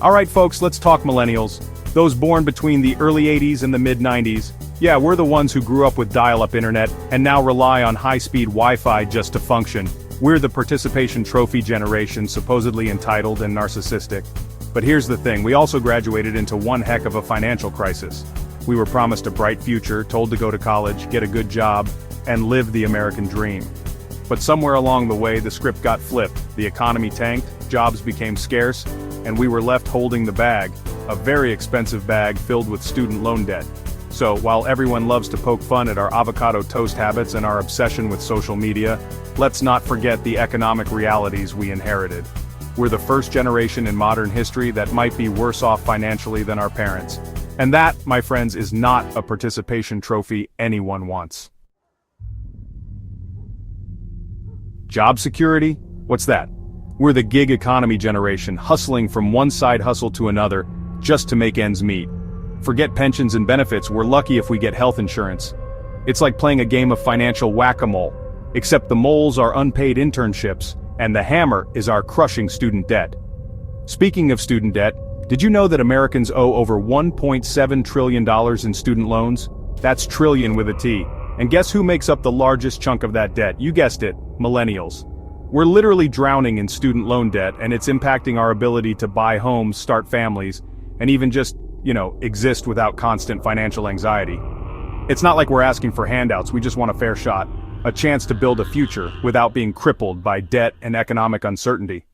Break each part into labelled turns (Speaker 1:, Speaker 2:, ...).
Speaker 1: Alright folks, let's talk millennials. Those born between the early 80s and the mid-90s. Yeah, we're the ones who grew up with dial-up internet and now rely on high-speed Wi-Fi just to function. We're the participation trophy generation, supposedly entitled and narcissistic. But here's the thing, we also graduated into one heck of a financial crisis. We were promised a bright future, told to go to college, get a good job, and live the American dream. But somewhere along the way the script got flipped, the economy tanked, jobs became scarce, and we were left holding the bag, a very expensive bag filled with student loan debt. So, while everyone loves to poke fun at our avocado toast habits and our obsession with social media, let's not forget the economic realities we inherited. We're the first generation in modern history that might be worse off financially than our parents. And that, my friends, is not a participation trophy anyone wants. Job security? What's that? We're the gig economy generation, hustling from one side hustle to another, just to make ends meet. Forget pensions and benefits, we're lucky if we get health insurance. It's like playing a game of financial whack-a-mole, except the moles are unpaid internships, and the hammer is our crushing student debt. Speaking of student debt, did you know that Americans owe over $1.7 trillion in student loans? That's trillion with a T. And guess who makes up the largest chunk of that debt? You guessed it, millennials. We're literally drowning in student loan debt, and it's impacting our ability to buy homes, start families, and even just, exist without constant financial anxiety. It's not like we're asking for handouts, we just want a fair shot, a chance to build a future without being crippled by debt and economic uncertainty.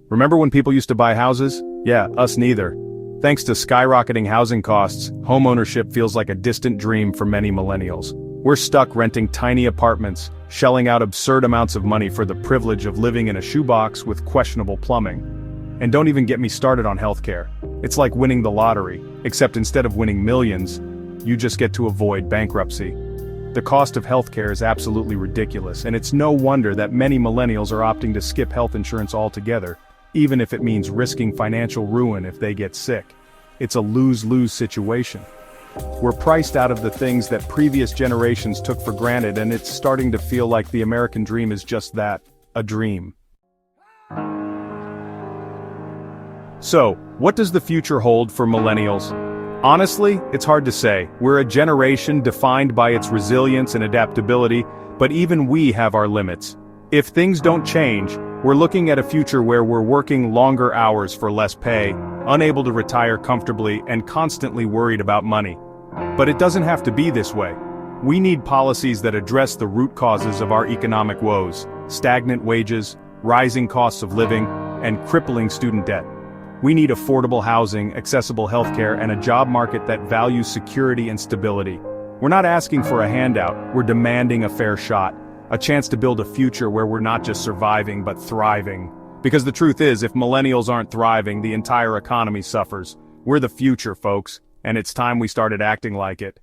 Speaker 1: Remember when people used to buy houses? Yeah, us neither. Thanks to skyrocketing housing costs, homeownership feels like a distant dream for many millennials. We're stuck renting tiny apartments, shelling out absurd amounts of money for the privilege of living in a shoebox with questionable plumbing. And don't even get me started on healthcare. It's like winning the lottery, except instead of winning millions, you just get to avoid bankruptcy. The cost of healthcare is absolutely ridiculous, and it's no wonder that many millennials are opting to skip health insurance altogether, even if it means risking financial ruin if they get sick. It's a lose-lose situation. We're priced out of the things that previous generations took for granted, and it's starting to feel like the American dream is just that, a dream. So, what does the future hold for millennials? Honestly, it's hard to say. We're a generation defined by its resilience and adaptability, but even we have our limits. If things don't change, we're looking at a future where we're working longer hours for less pay, unable to retire comfortably, and constantly worried about money. But it doesn't have to be this way. We need policies that address the root causes of our economic woes: stagnant wages, rising costs of living, and crippling student debt. We need affordable housing, accessible healthcare, and a job market that values security and stability. We're not asking for a handout, we're demanding a fair shot, a chance to build a future where we're not just surviving but thriving. Because the truth is, if millennials aren't thriving, the entire economy suffers. We're the future, folks, and it's time we started acting like it.